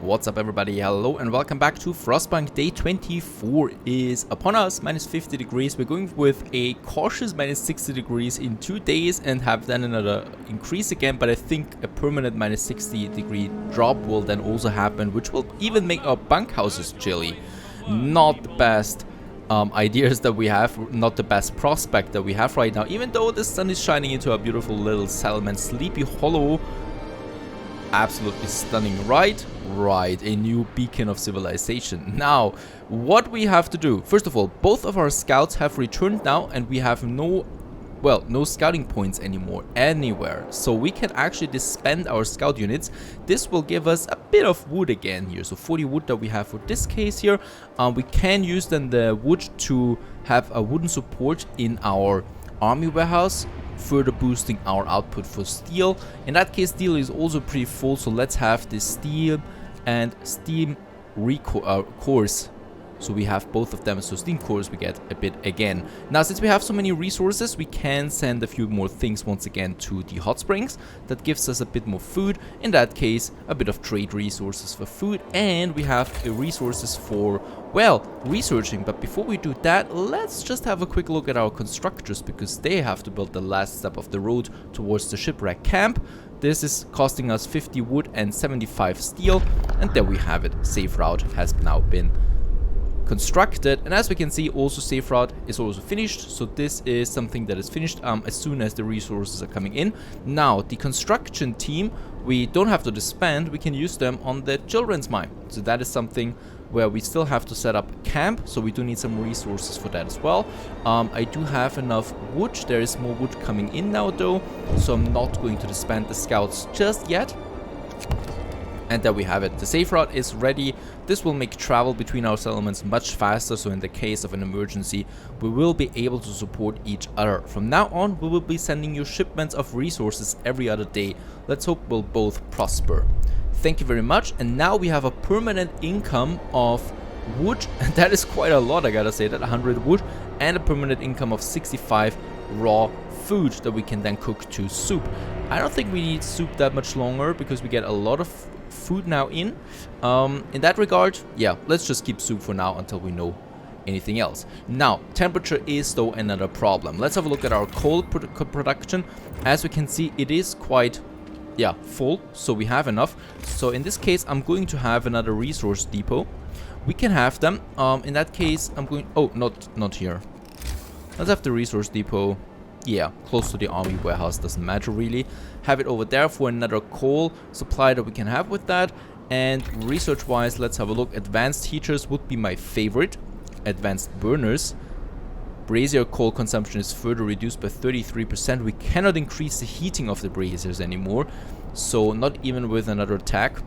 What's up everybody, hello and welcome back to Frostpunk. Day 24 is upon us, minus 50 degrees. We're going with a cautious minus 60 degrees in 2 days and have then another increase again, but I think a permanent minus 60 degree drop will then also happen, which will even make our bunkhouses chilly. Not the best ideas that we have, not the best prospect that we have right now, even though the sun is shining into a beautiful little settlement, Sleepy Hollow. Absolutely stunning, right? Right, a new beacon of civilization. Now, what we have to do, first of all, both of our scouts have returned now and we have no scouting points anymore anywhere. So we can actually disband our scout units. This will give us a bit of wood again here. So 40 wood that we have for this case here. We can use then the wood to have a wooden support in our army warehouse, further boosting our output for steel. In that case, steel is also pretty full, so let's have this steel and steam cores. So we have both of them, so steam cores we get a bit again. Now, since we have so many resources, we can send a few more things once again to the hot springs. That gives us a bit more food. In that case, a bit of trade resources for food, and we have the resources for, well, researching. But before we do that, let's just have a quick look at our constructors, because they have to build the last step of the road towards the shipwreck camp. This is costing us 50 wood and 75 steel, and there we have it. Safe route has now been constructed, and as we can see, also safe route is also finished. So this is something that is finished as soon as the resources are coming in. Now the construction team, we don't have to disband, we can use them on the children's mine. So that is something where we still have to set up camp, so we do need some resources for that as well. I do have enough wood. There is more wood coming in now though, so I'm not going to disband the scouts just yet. And there we have it. The safe route is ready. This will make travel between our settlements much faster, so in the case of an emergency, we will be able to support each other. From now on, we will be sending you shipments of resources every other day. Let's hope we'll both prosper. Thank you very much. And now we have a permanent income of wood, and that is quite a lot, I gotta say that, 100 wood, and a permanent income of 65 raw food that we can then cook to soup. I don't think we need soup that much longer because we get a lot of food now in that regard. Yeah, let's just keep soup for now until we know anything else. Now, temperature is though another problem. Let's have a look at our coal production. As we can see, it is quite full, so we have enough. So in this case, I'm going to have another resource depot. We can have them. In that case, I'm going, oh, not here. Let's have the resource depot, yeah, close to the army warehouse, doesn't matter really. Have it over there for another coal supply that we can have with that. And research wise, let's have a look. Advanced heaters would be my favorite. Advanced burners. Brazier coal consumption is further reduced by 33%. We cannot increase the heating of the braziers anymore, so not even with another attack.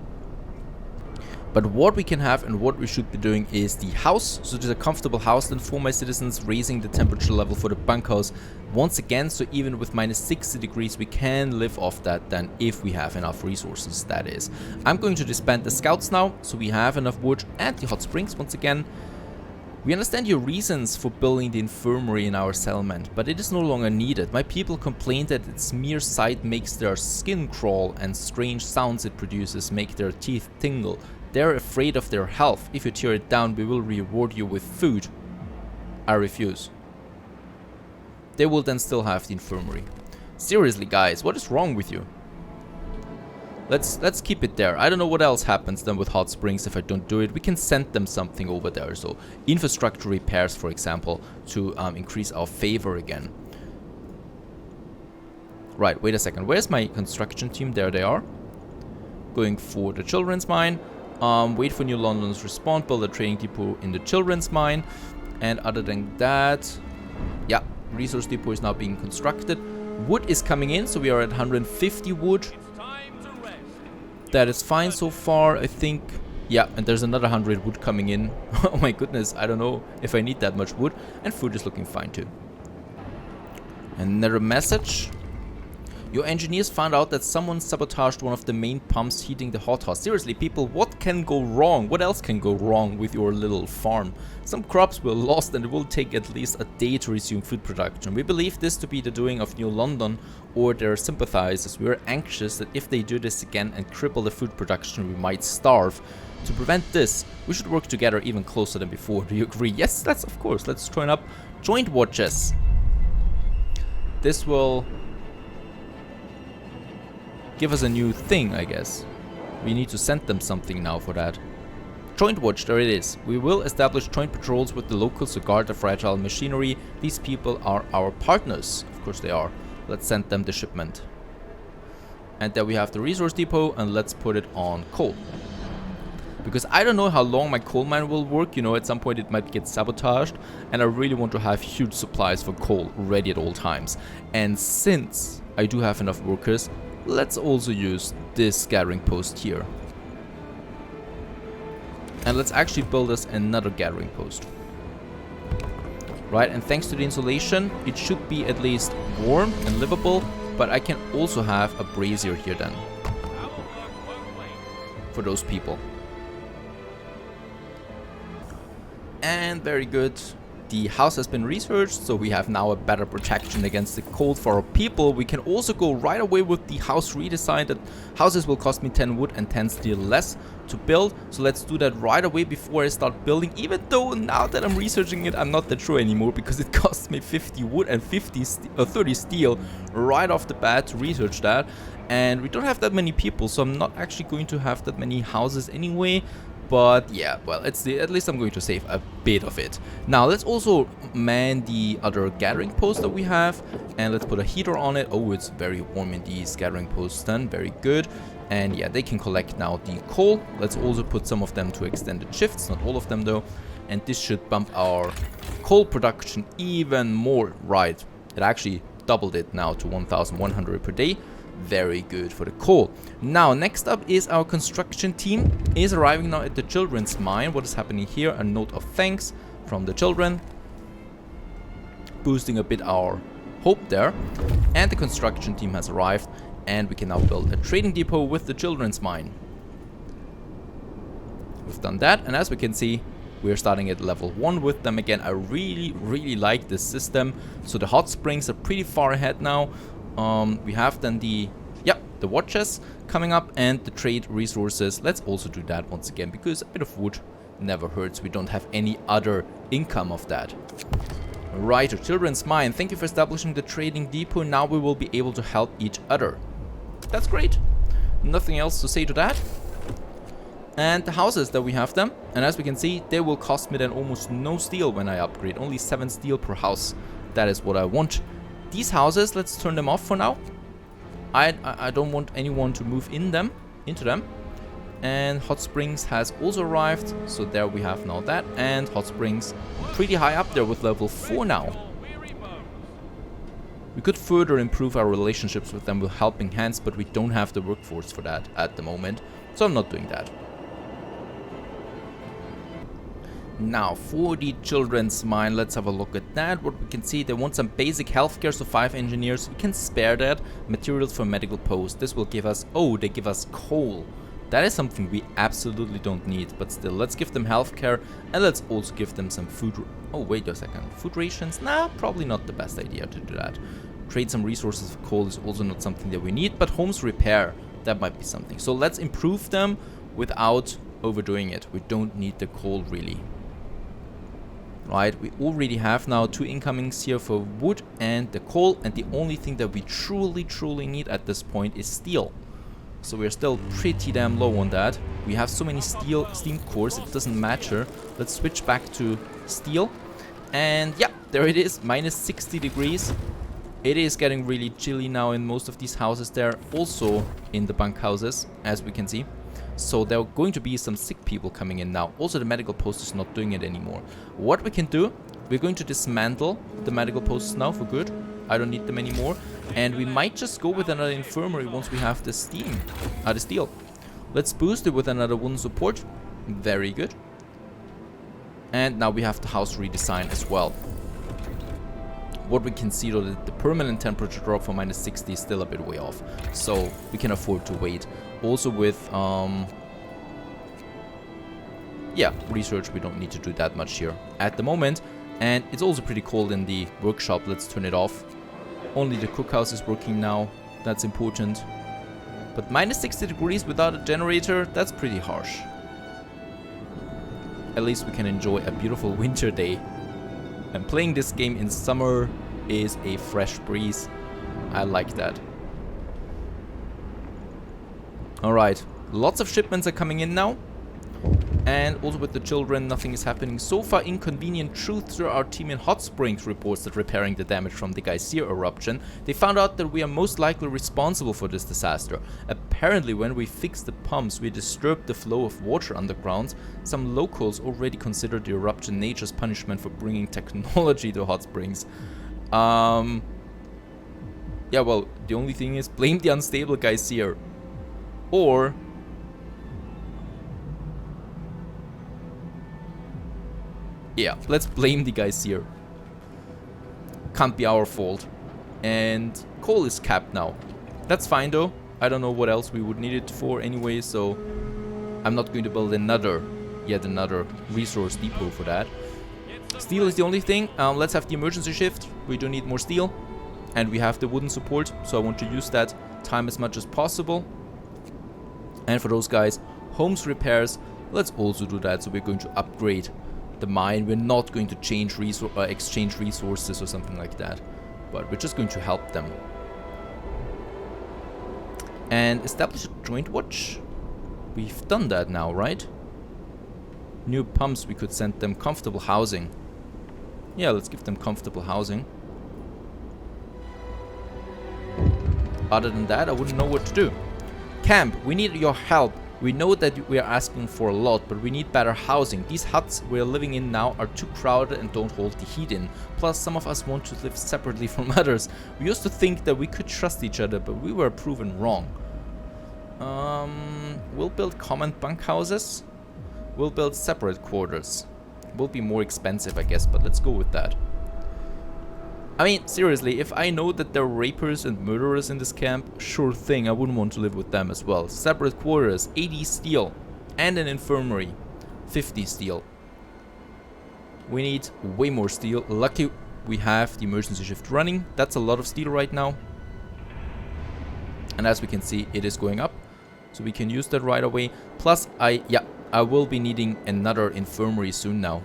But what we can have and what we should be doing is the house. So there's a comfortable house then for my citizens, raising the temperature level for the bunkhouse once again. So even with minus 60 degrees, we can live off that then if we have enough resources, that is. I'm going to disband the scouts now, so we have enough wood and the hot springs once again. We understand your reasons for building the infirmary in our settlement, but it is no longer needed. My people complain that its mere sight makes their skin crawl and strange sounds it produces make their teeth tingle. They're afraid of their health. If you tear it down, we will reward you with food. I refuse. They will then still have the infirmary. Seriously, guys, what is wrong with you? Let's keep it there. I don't know what else happens then with hot springs if I don't do it. We can send them something over there. So infrastructure repairs, for example, to increase our favor again. Right, wait a second. Where's my construction team? There they are. Going for the children's mine. Wait for New London's respawn, build a trading depot in the children's mine. And other than that, yeah, resource depot is now being constructed. Wood is coming in, so we are at 150 wood. That is fine so far, I think. Yeah, and there's another 100 wood coming in. Oh my goodness, I don't know if I need that much wood. And food is looking fine too. Another message. Your engineers found out that someone sabotaged one of the main pumps heating the hothouse. Seriously, people, what can go wrong? What else can go wrong with your little farm? Some crops were lost and it will take at least a day to resume food production. We believe this to be the doing of New London or their sympathizers. We are anxious that if they do this again and cripple the food production, we might starve. To prevent this, we should work together even closer than before. Do you agree? Yes, that's of course. Let's join up joint watches. This will give us a new thing, I guess. We need to send them something now for that. Joint watch, there it is. We will establish joint patrols with the locals to guard the fragile machinery. These people are our partners. Of course they are. Let's send them the shipment. And then we have the resource depot, and let's put it on coal. Because I don't know how long my coal mine will work. You know, at some point it might get sabotaged. And I really want to have huge supplies for coal ready at all times. And since I do have enough workers, let's also use this gathering post here. And let's actually build us another gathering post. Right, and thanks to the insulation, it should be at least warm and livable. But I can also have a brazier here then. For those people. And very good. The house has been researched, so we have now a better protection against the cold for our people. We can also go right away with the house redesign. That houses will cost me 10 wood and 10 steel less to build. So let's do that right away before I start building. Even though now that I'm researching it, I'm not that sure anymore, because it costs me 50 wood and 30 steel right off the bat to research that. And we don't have that many people, so I'm not actually going to have that many houses anyway. But yeah, well, at least I'm going to save a bit of it. Now, let's also man the other gathering post that we have. And let's put a heater on it. Oh, it's very warm in these gathering posts then. Very good. And yeah, they can collect now the coal. Let's also put some of them to extended shifts. Not all of them, though. And this should bump our coal production even more. Right. It actually doubled it now to 1,100 per day. Very good for the coal. Now, next up is our construction team is arriving now at the children's mine. What is happening here? A note of thanks from the children. Boosting a bit our hope there. And the construction team has arrived. And we can now build a trading depot with the children's mine. We've done that. And as we can see, we're starting at level 1 with them again. I really like this system. So the hot springs are pretty far ahead now. We have then the watches coming up and the trade resources. Let's also do that once again, because a bit of wood never hurts. We don't have any other income of that. Right, to children's mine. Thank you for establishing the trading depot. Now we will be able to help each other. That's great. Nothing else to say to that. And the houses that we have them. And as we can see, they will cost me then almost no steel when I upgrade. Only 7 steel per house. That is what I want. These houses, let's turn them off for now. I don't want anyone to move into them. And Hot Springs has also arrived. So there we have now that. And Hot Springs pretty high up there with level 4 now. We could further improve our relationships with them with helping hands, but we don't have the workforce for that at the moment. So I'm not doing that. Now, for the children's mine, let's have a look at that. What we can see, they want some basic healthcare, so 5 engineers. We can spare that. Materials for medical post. This will give us, oh, they give us coal. That is something we absolutely don't need, but still, let's give them healthcare, and let's also give them some food. Oh, wait a second. Food rations? Nah, probably not the best idea to do that. Trade some resources for coal is also not something that we need, but homes repair, that might be something. So let's improve them without overdoing it. We don't need the coal, really. Right, we already have now 2 incomings here for wood and the coal, and the only thing that we truly need at this point is steel. So we're still pretty damn low on that. We have so many steam cores, it doesn't matter. Let's switch back to steel. And yeah, there it is, minus 60 degrees. It is getting really chilly now in most of these houses there, also in the bunkhouses, as we can see. So there are going to be some sick people coming in now. Also, the medical post is not doing it anymore. What we can do, we're going to dismantle the medical posts now for good. I don't need them anymore. And we might just go with another infirmary once we have the steel. Let's boost it with another wooden support. Very good. And now we have the house redesign as well. What we can see though, that the permanent temperature drop for -60 is still a bit way off. So we can afford to wait. Also with, yeah, research, we don't need to do that much here at the moment. And it's also pretty cold in the workshop. Let's turn it off. Only the cookhouse is working now. That's important. But -60 degrees without a generator, that's pretty harsh. At least we can enjoy a beautiful winter day. And playing this game in summer is a fresh breeze. I like that. Alright, lots of shipments are coming in now. And also with the children, nothing is happening. So far, Inconvenient Truth through our team in Hot Springs reports that repairing the damage from the Geyser eruption, they found out that we are most likely responsible for this disaster. Apparently, when we fixed the pumps, we disturbed the flow of water underground. Some locals already considered the eruption nature's punishment for bringing technology to Hot Springs. Yeah, well, the only thing is blame the unstable Geyser. Or... yeah, let's blame the Geyser. Can't be our fault. And coal is capped now. That's fine though. I don't know what else we would need it for anyway, so I'm not going to build yet another resource depot for that. Steel is the only thing. Let's have the emergency shift. We do need more steel. And we have the wooden support, so I want to use that time as much as possible. And for those guys, homes repairs, let's also do that. So we're going to upgrade the mine. We're not going to change exchange resources or something like that, but we're just going to help them. And establish a joint watch. We've done that now, right? New pumps, we could send them comfortable housing. Yeah, let's give them comfortable housing. Other than that, I wouldn't know what to do. Camp, we need your help. We know that we are asking for a lot, but we need better housing. These huts we are living in now are too crowded and don't hold the heat in. Plus, some of us want to live separately from others. We used to think that we could trust each other, but we were proven wrong. We'll build common bunkhouses. We'll build separate quarters. Will be more expensive, I guess, but let's go with that. I mean, seriously, if I know that there are rapers and murderers in this camp, sure thing, I wouldn't want to live with them as well. Separate quarters, 80 steel, and an infirmary, 50 steel. We need way more steel. Lucky we have the emergency shift running. That's a lot of steel right now. And as we can see, it is going up. So we can use that right away. Plus, I will be needing another infirmary soon now.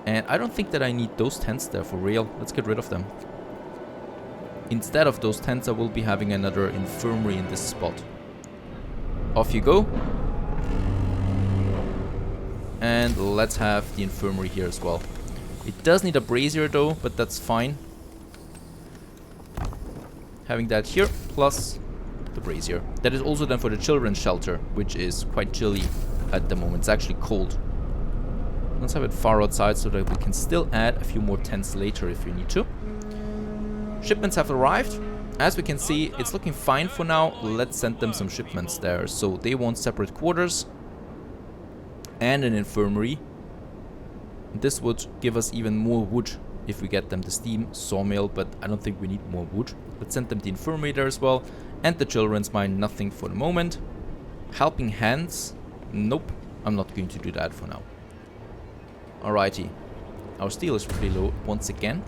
And I don't think that I need those tents there for real. Let's get rid of them. Instead of those tents, I will be having another infirmary in this spot. Off you go. And let's have the infirmary here as well. It does need a brazier though, but that's fine. Having that here, plus the brazier. That is also then for the children's shelter, which is quite chilly at the moment. It's actually cold. Let's have it far outside so that we can still add a few more tents later if we need to. Shipments have arrived. As we can see, it's looking fine for now. Let's send them some shipments there. So they want separate quarters and an infirmary. This would give us even more wood if we get them the steam sawmill, but I don't think we need more wood. Let's send them the infirmary there as well. And the children's mine, nothing for the moment. Helping hands? Nope, I'm not going to do that for now. Alrighty, our steel is pretty low once again.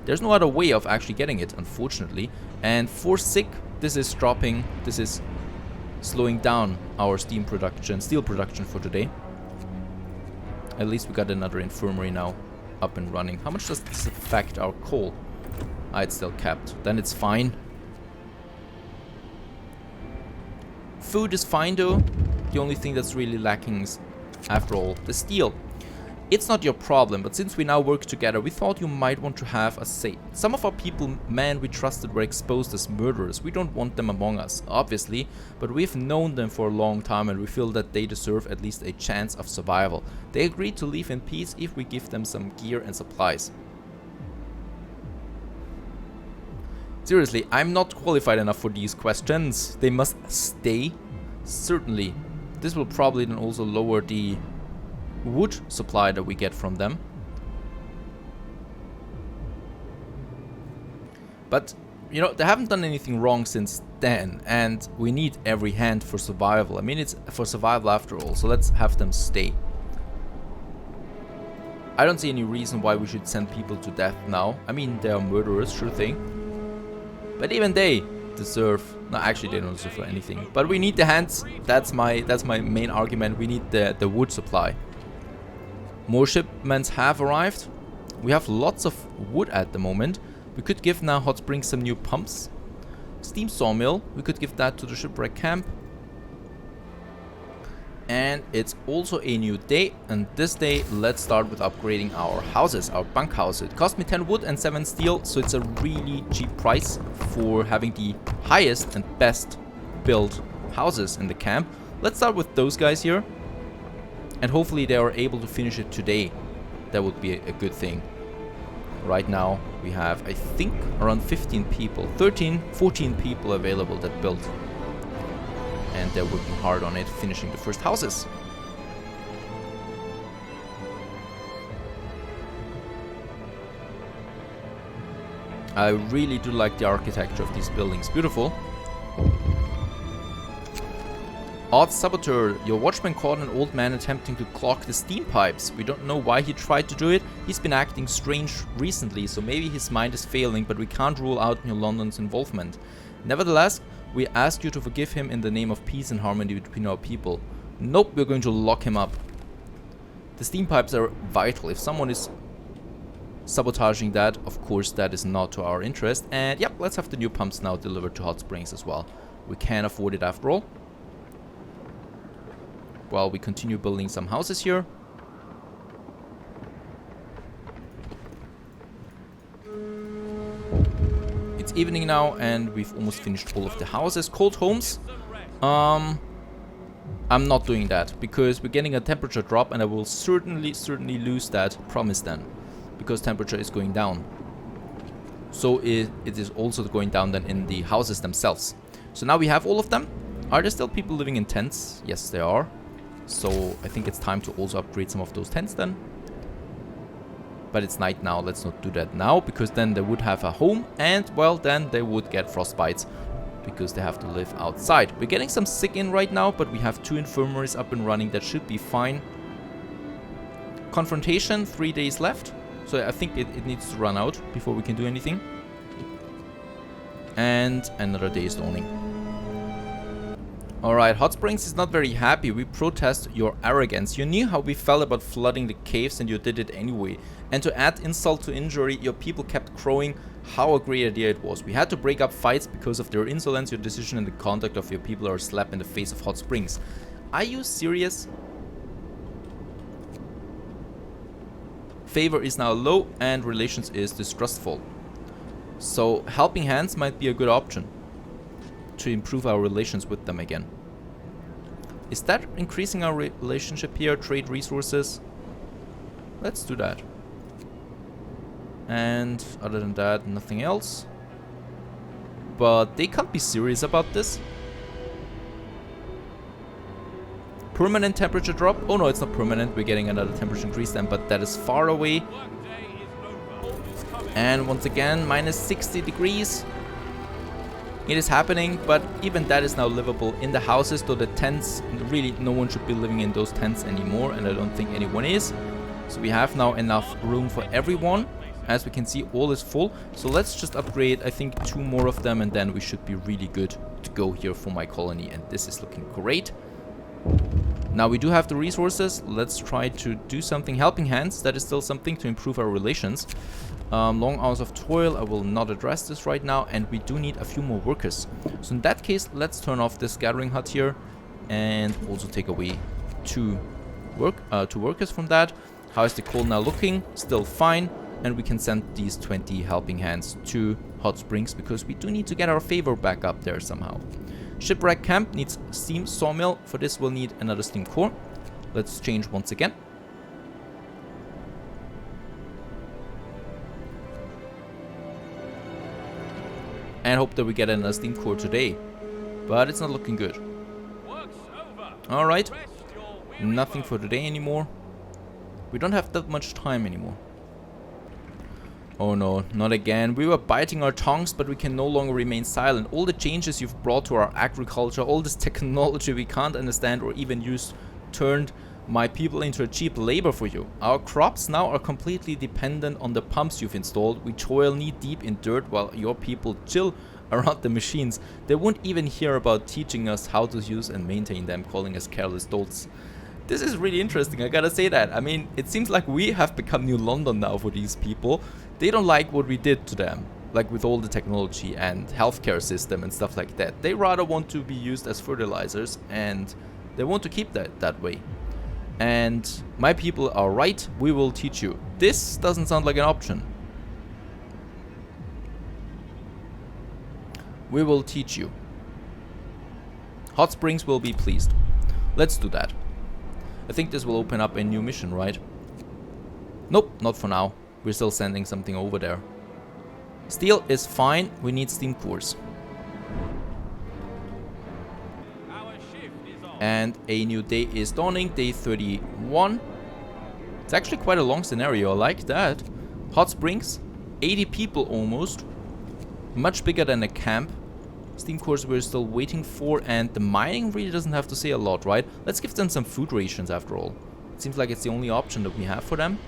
There's no other way of actually getting it, unfortunately. And for sick, this is dropping, this is slowing down our steel production for today. At least we got another infirmary now up and running. How much does this affect our coal? Ah, it's still capped. Then it's fine. Food is fine though. The only thing that's really lacking is, after all, the steel. It's not your problem, but since we now work together, we thought you might want to have a say. Some of our people, man, we trusted were exposed as murderers. We don't want them among us, obviously, but we've known them for a long time and we feel that they deserve at least a chance of survival. They agreed to leave in peace if we give them some gear and supplies. Seriously, I'm not qualified enough for these questions. They must stay? Certainly. This will probably then also lower the wood supply that we get from them. But, you know, they haven't done anything wrong since then, and we need every hand for survival. I mean, it's for survival after all, so let's have them stay. I don't see any reason why we should send people to death now. I mean, they are murderers, sure thing. But even they deserve... No, actually, they don't deserve anything. But we need the hands. That's my main argument. We need the wood supply. More shipments have arrived. We have lots of wood at the moment. We could give now Hot Springs some new pumps. Steam sawmill. We could give that to the shipwreck camp. And it's also a new day, and this day let's start with upgrading our houses, our bunkhouse. It cost me 10 wood and 7 steel, so it's a really cheap price for having the highest and best built houses in the camp. Let's start with those guys here, and hopefully they are able to finish it today. That would be a good thing. Right now we have, I think, around 15 people, 14 people available that built. And they're working hard on it, finishing the first houses. I really do like the architecture of these buildings. Beautiful. Odd saboteur. Your watchman caught an old man attempting to clog the steam pipes. We don't know why he tried to do it. He's been acting strange recently, so maybe his mind is failing, but we can't rule out New London's involvement. Nevertheless, we ask you to forgive him in the name of peace and harmony between our people. Nope, we're going to lock him up. The steam pipes are vital. If someone is sabotaging that, of course, that is not to our interest. And yep, let's have the new pumps now delivered to Hot Springs as well. We can afford it after all. While we continue building some houses here. It's evening now, and we've almost finished all of the houses. Cold homes. I'm not doing that because we're getting a temperature drop, and I will certainly lose that promise then, because temperature is going down. So it is also going down then in the houses themselves. So now we have all of them. Are there still people living in tents? Yes, there are. So I think it's time to also upgrade some of those tents then. But it's night now, let's not do that now, because then they would have a home, and well, then they would get frostbites because they have to live outside. We're getting some sick in right now, but we have 2 infirmaries up and running. That should be fine. Confrontation, 3 days left, so I think it needs to run out before we can do anything. And another day is dawning. Alright, Hot Springs is not very happy. We protest your arrogance. You knew how we felt about flooding the caves, and you did it anyway. And to add insult to injury, your people kept crowing how a great idea it was. We had to break up fights because of their insolence. Your decision and the conduct of your people are a slap in the face of Hot Springs. Are you serious? Favor is now low and relations is distrustful. So helping hands might be a good option to improve our relations with them again. Is that increasing our relationship here? Trade resources? Let's do that. And other than that, nothing else. But they can't be serious about this. Permanent temperature drop? Oh no, it's not permanent. We're getting another temperature increase then, but that is far away. And once again, minus 60 degrees. It is happening, but even that is now livable in the houses, though the tents, really no one should be living in those tents anymore, and I don't think anyone is. So we have now enough room for everyone. As we can see, all is full. So let's just upgrade, I think, 2 more of them, and then we should be really good to go here for my colony, and this is looking great. Now we do have the resources. Let's try to do something. Helping hands, that is still something to improve our relations. Long hours of toil, I will not address this right now, and we do need a few more workers. So in that case, let's turn off this gathering hut here and also take away 2 workers from that. How is the coal now looking? Still fine, and we can send these 20 helping hands to Hot Springs because we do need to get our favor back up there somehow. Shipwreck camp needs steam sawmill. For this we'll need another steam core. Let's change once again. And hope that we get another steam core today. But it's not looking good. Alright. Nothing for today anymore. We don't have that much time anymore. Oh no, not again. We were biting our tongues, but we can no longer remain silent. All the changes you've brought to our agriculture, all this technology we can't understand or even use, turned my people into a cheap labor for you. Our crops now are completely dependent on the pumps you've installed. We toil knee deep in dirt while your people chill around the machines. They won't even hear about teaching us how to use and maintain them, calling us careless dolts. This is really interesting, I gotta say that. I mean, it seems like we have become New London now for these people. They don't like what we did to them, like with all the technology and healthcare system and stuff like that. They rather want to be used as fertilizers, and they want to keep that way. And my people are right, we will teach you. This doesn't sound like an option. We will teach you. Hot Springs will be pleased. Let's do that. I think this will open up a new mission, right? Nope, not for now. We're still sending something over there. Steel is fine. We need steam cores. And a new day is dawning. Day 31. It's actually quite a long scenario. I like that. Hot Springs. 80 people almost. Much bigger than a camp. Steam cores we're still waiting for, and the mining really doesn't have to say a lot, right? Let's give them some food rations after all. It seems like it's the only option that we have for them.